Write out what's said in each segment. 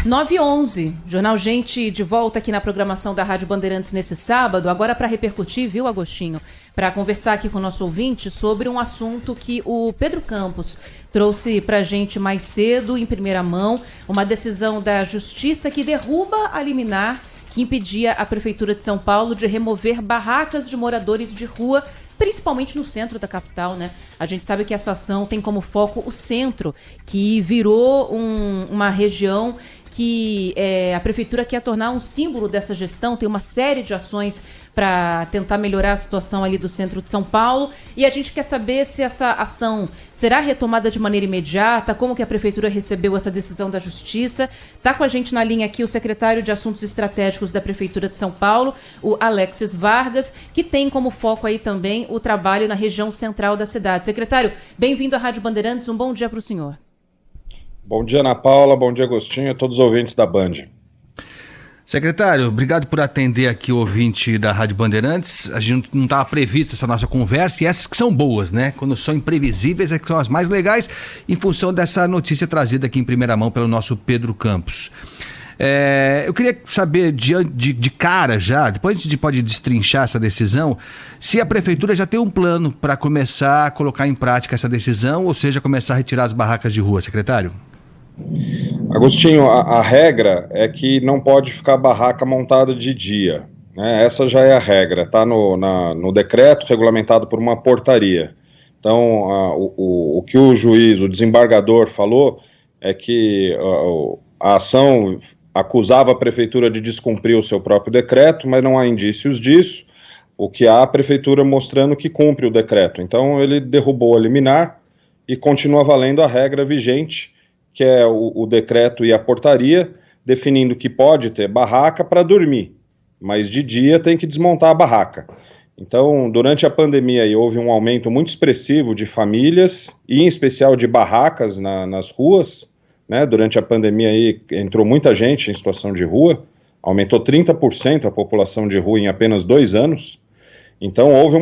9h11, Jornal Gente de volta aqui na programação da Rádio Bandeirantes nesse sábado, agora para repercutir, viu, Agostinho? Para conversar aqui com o nosso ouvinte sobre um assunto que o Pedro Campos trouxe para a gente mais cedo, em primeira mão, uma decisão da Justiça que derruba a liminar que impedia a Prefeitura de São Paulo de remover barracas de moradores de rua, principalmente no centro da capital, né? A gente sabe que essa ação tem como foco o centro, que virou uma região que a Prefeitura quer tornar um símbolo dessa gestão, tem uma série de ações para tentar melhorar a situação ali do centro de São Paulo, e a gente quer saber se essa ação será retomada de maneira imediata, como que a Prefeitura recebeu essa decisão da Justiça. Está com a gente na linha aqui o secretário de Assuntos Estratégicos da Prefeitura de São Paulo, o Alexis Vargas, que tem como foco aí também o trabalho na região central da cidade. Secretário, bem-vindo à Rádio Bandeirantes, um bom dia para o senhor. Bom dia, Ana Paula, bom dia, Agostinho, a todos os ouvintes da Band. Secretário, obrigado por atender aqui o ouvinte da Rádio Bandeirantes. A gente não estava prevista essa nossa conversa, e essas que são boas, né? Quando são imprevisíveis, é que são as mais legais, em função dessa notícia trazida aqui em primeira mão pelo nosso Pedro Campos. Eu queria saber de cara já, depois a gente pode destrinchar essa decisão, se a Prefeitura já tem um plano para começar a colocar em prática essa decisão, ou seja, começar a retirar as barracas de rua, secretário? Agostinho, a regra é que não pode ficar barraca montada de dia, né? Essa já é a regra, está no decreto regulamentado por uma portaria. Então, o que o juiz, o desembargador falou é que a ação acusava a Prefeitura de descumprir o seu próprio decreto, mas não há indícios disso. O que há, a Prefeitura mostrando que cumpre o decreto. Então, ele derrubou a liminar e continua valendo a regra vigente, que é o decreto e a portaria, definindo que pode ter barraca para dormir, mas de dia tem que desmontar a barraca. Então, durante a pandemia aí, houve um aumento muito expressivo de famílias, e em especial de barracas nas ruas, né? Durante a pandemia aí, entrou muita gente em situação de rua, aumentou 30% a população de rua em apenas 2 anos. Então, houve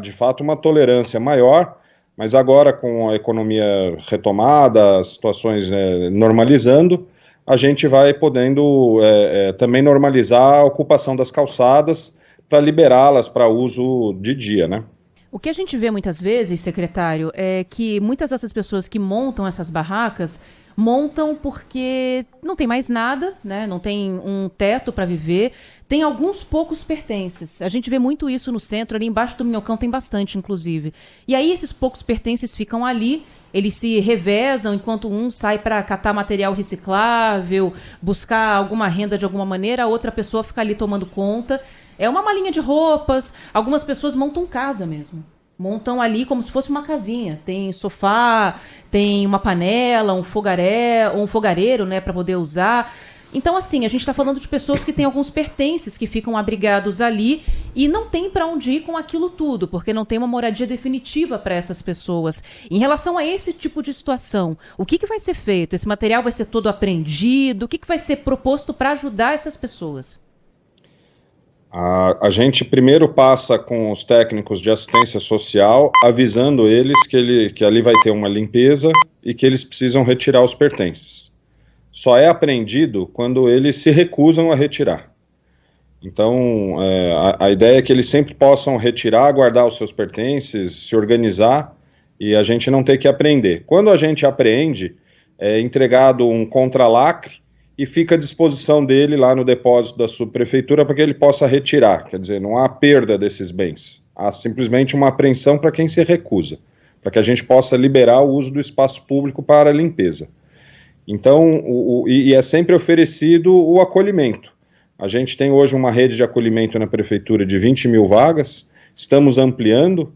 de fato uma tolerância maior, mas agora com a economia retomada, as situações normalizando, a gente vai podendo também normalizar a ocupação das calçadas para liberá-las para uso de dia, né? O que a gente vê muitas vezes, secretário, é que muitas dessas pessoas que montam essas barracas montam porque não tem mais nada, né? Não tem um teto para viver, tem alguns poucos pertences. A gente vê muito isso no centro, ali embaixo do Minhocão tem bastante, inclusive. E aí esses poucos pertences ficam ali, eles se revezam enquanto um sai para catar material reciclável, buscar alguma renda de alguma maneira, a outra pessoa fica ali tomando conta. É uma malinha de roupas, algumas pessoas montam casa mesmo. Montam ali como se fosse uma casinha. Tem sofá, tem uma panela, um fogareiro, né, para poder usar. Então, assim, a gente está falando de pessoas que têm alguns pertences que ficam abrigados ali e não tem para onde ir com aquilo tudo, porque não tem uma moradia definitiva para essas pessoas. Em relação a esse tipo de situação, o que vai ser feito? Esse material vai ser todo apreendido? O que vai ser proposto para ajudar essas pessoas? A gente primeiro passa com os técnicos de assistência social, avisando eles que ali vai ter uma limpeza e que eles precisam retirar os pertences. Só é apreendido quando eles se recusam a retirar. Então, a ideia é que eles sempre possam retirar, guardar os seus pertences, se organizar, e a gente não ter que apreender. Quando a gente apreende, é entregado um contralacre, e fica à disposição dele lá no depósito da subprefeitura para que ele possa retirar. Quer dizer, não há perda desses bens, há simplesmente uma apreensão para quem se recusa, para que a gente possa liberar o uso do espaço público para a limpeza. Então, e é sempre oferecido o acolhimento. A gente tem hoje uma rede de acolhimento na prefeitura de 20 mil vagas, estamos ampliando,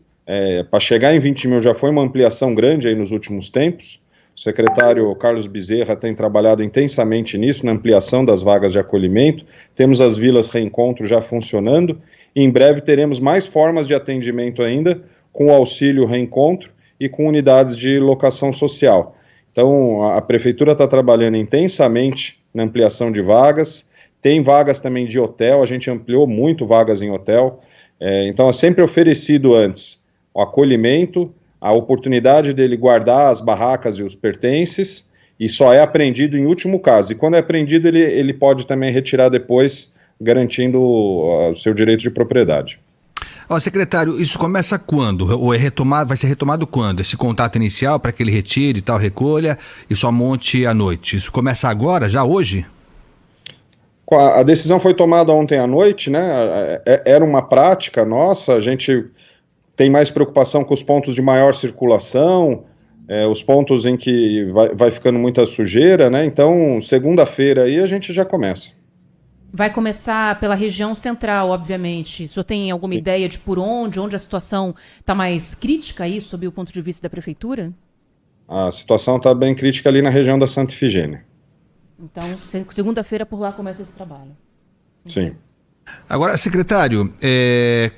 para chegar em 20 mil já foi uma ampliação grande aí nos últimos tempos. O secretário Carlos Bezerra tem trabalhado intensamente nisso, na ampliação das vagas de acolhimento. Temos as vilas Reencontro já funcionando, e em breve teremos mais formas de atendimento ainda, com o auxílio Reencontro e com unidades de locação social. Então, a prefeitura está trabalhando intensamente na ampliação de vagas, tem vagas também de hotel, a gente ampliou muito vagas em hotel, então é sempre oferecido antes o acolhimento, a oportunidade dele guardar as barracas e os pertences, e só é apreendido em último caso. E quando é apreendido, ele pode também retirar depois, garantindo o seu direito de propriedade. Secretário, isso começa quando? Ou vai ser retomado quando? Esse contato inicial para que ele retire e tal, recolha e só monte à noite. Isso começa agora, já hoje? A decisão foi tomada ontem à noite, né? Era uma prática nossa, a gente tem mais preocupação com os pontos de maior circulação, os pontos em que vai ficando muita sujeira, né? Então, segunda-feira aí a gente já começa. Vai começar pela região central, obviamente. O senhor tem alguma ideia de por onde a situação está mais crítica aí, sob o ponto de vista da prefeitura? A situação está bem crítica ali na região da Santa Ifigênia. Então, segunda-feira por lá começa esse trabalho. Sim. Agora, secretário,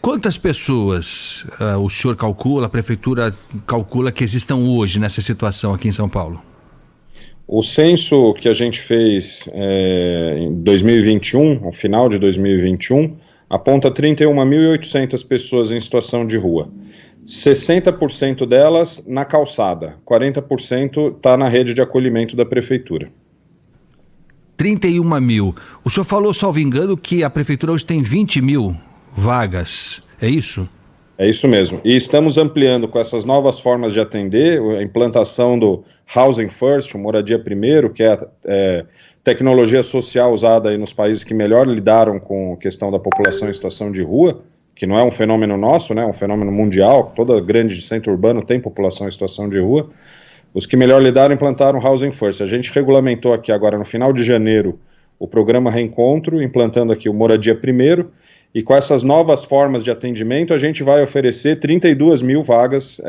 quantas pessoas o senhor calcula, a prefeitura calcula que existam hoje nessa situação aqui em São Paulo? O censo que a gente fez em 2021, no final de 2021, aponta 31.800 pessoas em situação de rua. 60% delas na calçada, 40% está na rede de acolhimento da prefeitura. 31 mil. O senhor falou, salvo engano, que a prefeitura hoje tem 20 mil vagas, é isso? É isso mesmo. E estamos ampliando com essas novas formas de atender, a implantação do Housing First, o Moradia Primeiro, que é a tecnologia social usada aí nos países que melhor lidaram com a questão da população em situação de rua, que não é um fenômeno nosso, né, é um fenômeno mundial, toda grande centro urbano tem população em situação de rua. Os que melhor lidaram implantaram o Housing First. A gente regulamentou aqui agora no final de janeiro o programa Reencontro, implantando aqui o Moradia Primeiro, e com essas novas formas de atendimento, a gente vai oferecer 32 mil vagas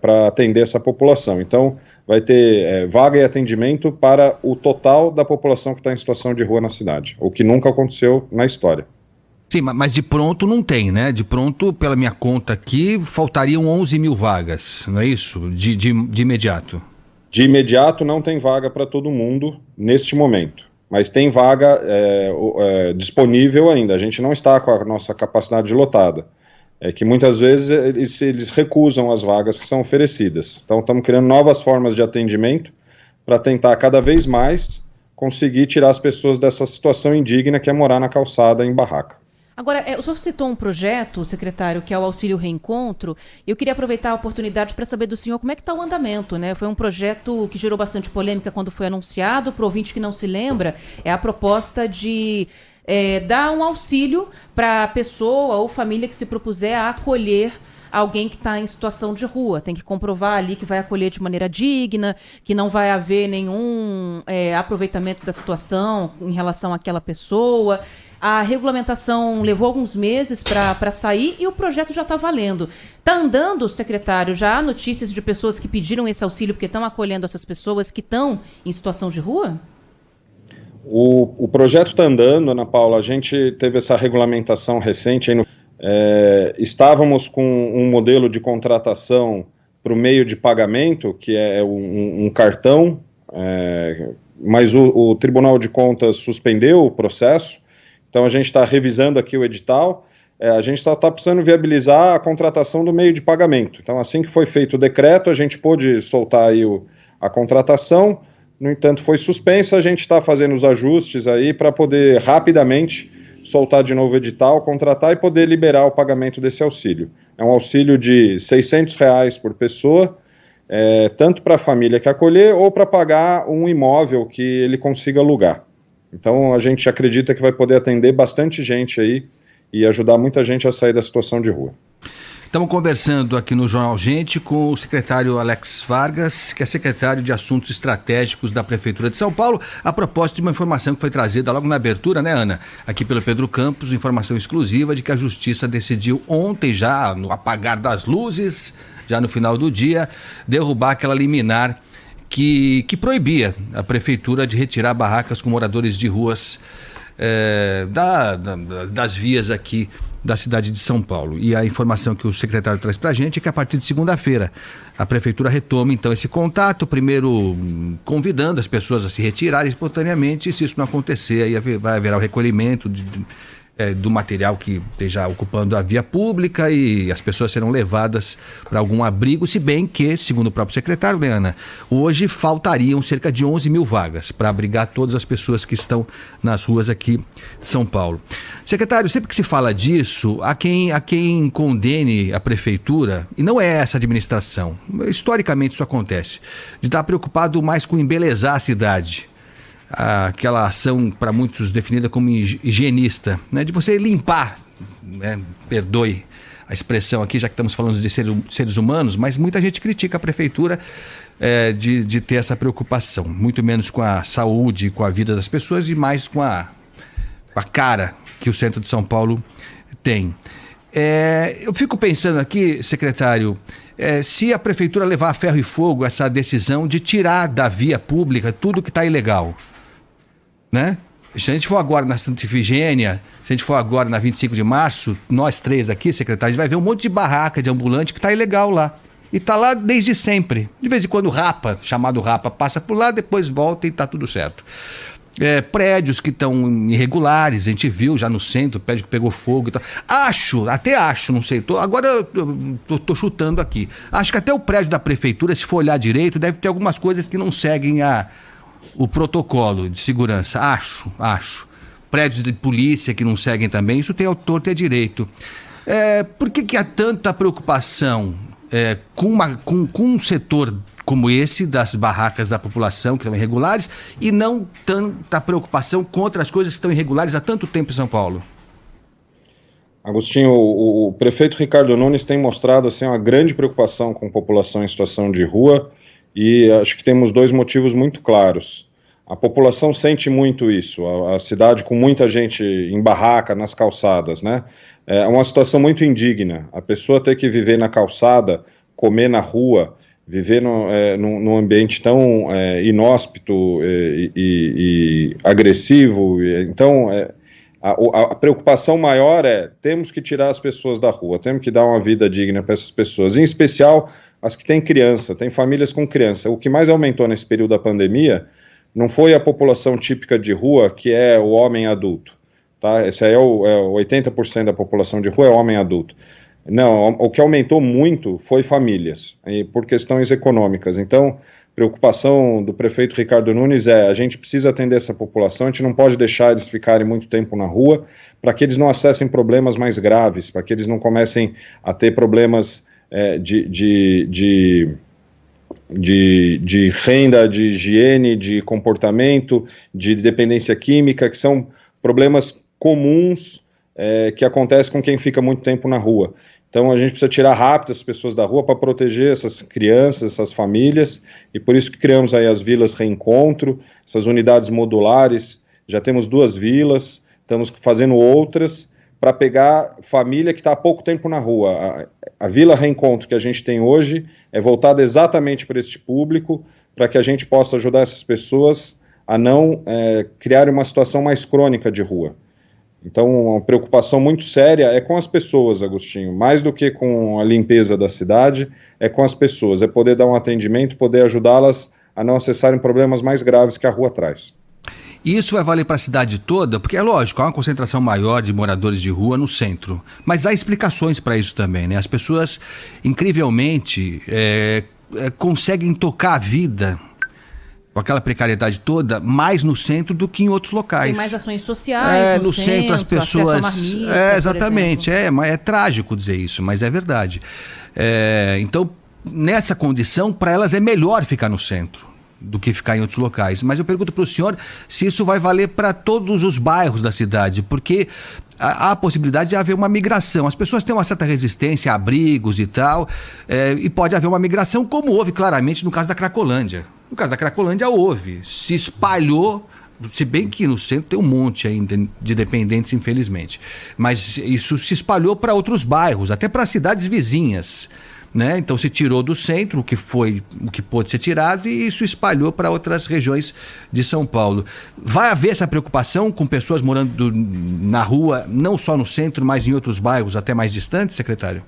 para atender essa população. Então, vai ter vaga e atendimento para o total da população que está em situação de rua na cidade, o que nunca aconteceu na história. Sim, mas de pronto não tem, né? De pronto, pela minha conta aqui, faltariam 11 mil vagas, não é isso? De imediato. De imediato não tem vaga para todo mundo neste momento. Mas tem vaga disponível ainda, a gente não está com a nossa capacidade lotada. É que muitas vezes eles recusam as vagas que são oferecidas. Então estamos criando novas formas de atendimento para tentar cada vez mais conseguir tirar as pessoas dessa situação indigna que é morar na calçada em barraca. Agora, o senhor citou um projeto, secretário, que é o Auxílio Reencontro, e eu queria aproveitar a oportunidade para saber do senhor como é que está o andamento, né? Foi um projeto que gerou bastante polêmica quando foi anunciado, para o ouvinte que não se lembra, é a proposta de dar um auxílio para a pessoa ou família que se propuser a acolher alguém que está em situação de rua. Tem que comprovar ali que vai acolher de maneira digna, que não vai haver nenhum aproveitamento da situação em relação àquela pessoa. A regulamentação levou alguns meses para sair e o projeto já está valendo. Está andando, secretário? Já há notícias de pessoas que pediram esse auxílio porque estão acolhendo essas pessoas que estão em situação de rua? O projeto está andando, Ana Paula. A gente teve essa regulamentação recente. Aí estávamos com um modelo de contratação para o meio de pagamento, que é um cartão, mas o Tribunal de Contas suspendeu o processo. Então a gente está revisando aqui o edital, a gente está precisando viabilizar a contratação do meio de pagamento. Então assim que foi feito o decreto, a gente pôde soltar aí a contratação, no entanto foi suspensa, a gente está fazendo os ajustes aí para poder rapidamente soltar de novo o edital, contratar e poder liberar o pagamento desse auxílio. É um auxílio de R$ 600 por pessoa, tanto para a família que acolher ou para pagar um imóvel que ele consiga alugar. Então, a gente acredita que vai poder atender bastante gente aí e ajudar muita gente a sair da situação de rua. Estamos conversando aqui no Jornal Gente com o secretário Alex Vargas, que é secretário de Assuntos Estratégicos da Prefeitura de São Paulo, a propósito de uma informação que foi trazida logo na abertura, né, Ana? Aqui pelo Pedro Campos, informação exclusiva de que a Justiça decidiu ontem, já no apagar das luzes, já no final do dia, derrubar aquela liminar que proibia a prefeitura de retirar barracas com moradores de ruas das vias aqui da cidade de São Paulo. E a informação que o secretário traz para a gente é que a partir de segunda-feira a prefeitura retoma então esse contato, primeiro convidando as pessoas a se retirarem espontaneamente, e se isso não acontecer, aí vai haver o recolhimento do material que esteja ocupando a via pública e as pessoas serão levadas para algum abrigo, se bem que, segundo o próprio secretário, Leana, hoje faltariam cerca de 11 mil vagas para abrigar todas as pessoas que estão nas ruas aqui de São Paulo. Secretário, sempre que se fala disso, há quem condene a prefeitura, e não é essa administração, historicamente isso acontece, de estar preocupado mais com embelezar a cidade. Aquela ação para muitos definida como higienista, né, de você limpar, né, perdoe a expressão aqui, já que estamos falando de seres humanos, mas muita gente critica a prefeitura de ter essa preocupação, muito menos com a saúde, com a vida das pessoas e mais com a cara que o centro de São Paulo tem. Eu fico pensando aqui, secretário, se a prefeitura levar a ferro e fogo essa decisão de tirar da via pública tudo que está ilegal, né? Se a gente for agora na Santa Ifigênia, se a gente for agora na 25 de março, nós três aqui, secretário, a gente vai ver um monte de barraca de ambulante que está ilegal lá. E está lá desde sempre. De vez em quando chamado Rapa, passa por lá, depois volta e está tudo certo. Prédios que estão irregulares, a gente viu já no centro, prédio que pegou fogo e tal. Até acho, não sei, agora eu tô chutando aqui. Acho que até o prédio da prefeitura, se for olhar direito, deve ter algumas coisas que não seguem o protocolo de segurança. Acho. Prédios de polícia que não seguem também, isso tem autor, tem direito. Por que há tanta preocupação com um setor como esse, das barracas da população que estão irregulares, e não tanta preocupação contra as coisas que estão irregulares há tanto tempo em São Paulo? Agostinho, o prefeito Ricardo Nunes tem mostrado assim, uma grande preocupação com a população em situação de rua, e acho que temos dois motivos muito claros. A população sente muito isso, a cidade com muita gente em barraca, nas calçadas, né? É uma situação muito indigna. A pessoa ter que viver na calçada, comer na rua, viver num ambiente tão inóspito e agressivo. Então, a preocupação maior temos que tirar as pessoas da rua, temos que dar uma vida digna para essas pessoas, em especial as que têm criança, têm famílias com criança. O que mais aumentou nesse período da pandemia não foi a população típica de rua, que é o homem adulto, tá? Esse aí é 80% da população de rua é homem adulto. Não, o que aumentou muito foi famílias, por questões econômicas. Então, preocupação do prefeito Ricardo Nunes a gente precisa atender essa população, a gente não pode deixar eles ficarem muito tempo na rua, para que eles não acessem problemas mais graves, para que eles não comecem a ter problemas de renda, de higiene, de comportamento, de dependência química, que são problemas comuns que acontecem com quem fica muito tempo na rua. Então a gente precisa tirar rápido as pessoas da rua para proteger essas crianças, essas famílias, e por isso que criamos aí as vilas Reencontro, essas unidades modulares. Já temos 2 vilas, estamos fazendo outras para pegar família que está há pouco tempo na rua. A Vila Reencontro que a gente tem hoje é voltada exatamente para este público, para que a gente possa ajudar essas pessoas a não criar uma situação mais crônica de rua. Então, uma preocupação muito séria é com as pessoas, Agostinho, mais do que com a limpeza da cidade, é com as pessoas, é poder dar um atendimento, poder ajudá-las a não acessarem problemas mais graves que a rua traz. E isso vai valer para a cidade toda? Porque é lógico, há uma concentração maior de moradores de rua no centro, mas há explicações para isso também, né? As pessoas, incrivelmente, conseguem tocar a vida com aquela precariedade toda, mais no centro do que em outros locais. Tem mais ações sociais no centro as pessoas... Marmita, exatamente, é trágico dizer isso, mas é verdade. Então, nessa condição, para elas é melhor ficar no centro do que ficar em outros locais. Mas eu pergunto para o senhor se isso vai valer para todos os bairros da cidade, porque há a possibilidade de haver uma migração. As pessoas têm uma certa resistência a abrigos e tal, e pode haver uma migração, como houve claramente no caso da Cracolândia. No caso da Cracolândia houve, se espalhou, se bem que no centro tem um monte ainda de dependentes, infelizmente. Mas isso se espalhou para outros bairros, até para cidades vizinhas, né? Então se tirou do centro o que pôde ser tirado e isso espalhou para outras regiões de São Paulo. Vai haver essa preocupação com pessoas morando na rua, não só no centro, mas em outros bairros até mais distantes, secretário?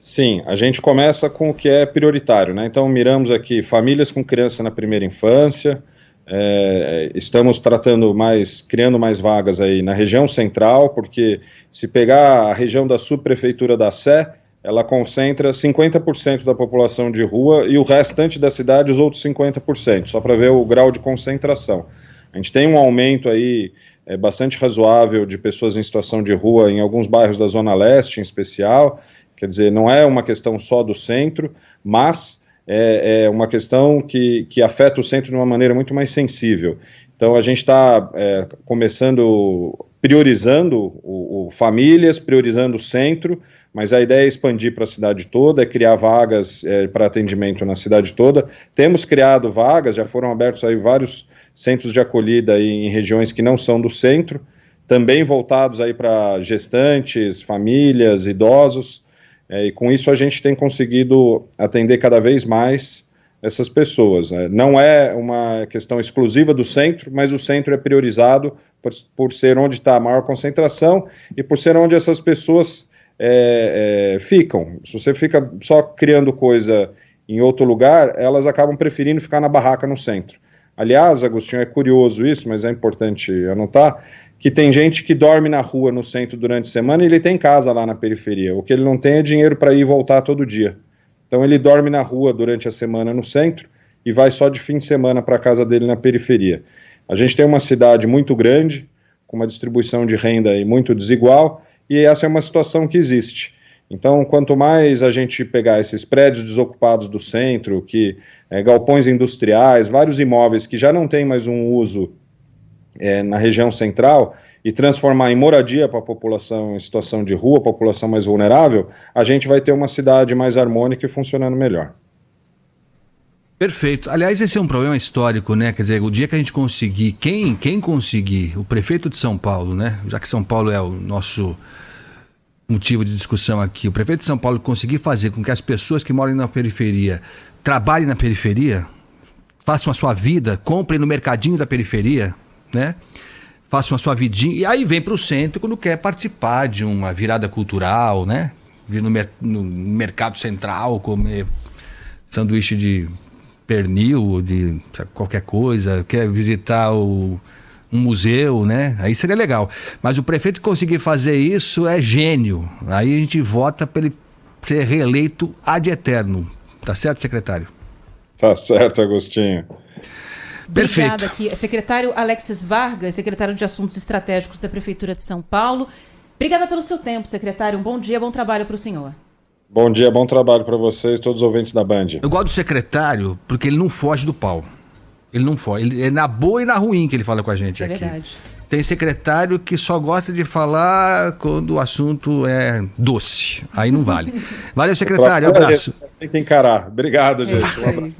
Sim, a gente começa com o que é prioritário, né? Então miramos aqui famílias com criança na primeira infância, Estamos criando mais vagas aí na região central, porque se pegar a região da subprefeitura da Sé, ela concentra 50% da população de rua e o restante da cidade, os outros 50%, só para ver o grau de concentração. A gente tem um aumento aí bastante razoável de pessoas em situação de rua em alguns bairros da Zona Leste, em especial. Quer dizer, não é uma questão só do centro, mas é uma questão que afeta o centro de uma maneira muito mais sensível. Então, a gente está priorizando famílias, priorizando o centro, mas a ideia é expandir para a cidade toda, é criar vagas para atendimento na cidade toda. Temos criado vagas, já foram abertos aí vários centros de acolhida aí em regiões que não são do centro, também voltados aí para gestantes, famílias, idosos, e com isso a gente tem conseguido atender cada vez mais essas pessoas. Não é uma questão exclusiva do centro, mas o centro é priorizado por ser onde está a maior concentração e por ser onde essas pessoas ficam. Se você fica só criando coisa em outro lugar, elas acabam preferindo ficar na barraca no centro. Aliás, Agostinho, é curioso isso, mas é importante anotar, que tem gente que dorme na rua no centro durante a semana e ele tem casa lá na periferia. O que ele não tem é dinheiro para ir e voltar todo dia. Então ele dorme na rua durante a semana no centro e vai só de fim de semana para a casa dele na periferia. A gente tem uma cidade muito grande, com uma distribuição de renda aí muito desigual, e essa é uma situação que existe. Então, quanto mais a gente pegar esses prédios desocupados do centro, galpões industriais, vários imóveis que já não têm mais um uso na região central, e transformar em moradia para a população em situação de rua, população mais vulnerável, a gente vai ter uma cidade mais harmônica e funcionando melhor. Perfeito. Aliás, esse é um problema histórico, né? Quer dizer, o dia que a gente conseguir, quem conseguir, o prefeito de São Paulo, né? Já que São Paulo é o nosso motivo de discussão aqui, o prefeito de São Paulo conseguir fazer com que as pessoas que moram na periferia trabalhem na periferia, façam a sua vida, comprem no mercadinho da periferia, né? Façam a sua vidinha, e aí vem para o centro quando quer participar de uma virada cultural, né? Vir no mercado central, comer sanduíche de pernil, de qualquer coisa, quer visitar um museu, né? Aí seria legal. Mas o prefeito conseguir fazer isso é gênio. Aí a gente vota para ele ser reeleito ad eterno. Tá certo, secretário? Tá certo, Agostinho. Perfeito. Obrigada aqui. Secretário Alexis Vargas, secretário de Assuntos Estratégicos da Prefeitura de São Paulo. Obrigada pelo seu tempo, secretário. Um bom dia, bom trabalho para o senhor. Bom dia, bom trabalho para vocês, todos os ouvintes da Band. Eu gosto do secretário porque ele não foge do pau. Ele não foge. Ele é na boa e na ruim que ele fala com a gente aqui. É verdade. Tem secretário que só gosta de falar quando o assunto é doce. Aí não vale. Valeu, secretário. Um abraço. Tem que encarar. Obrigado, gente. Um abraço.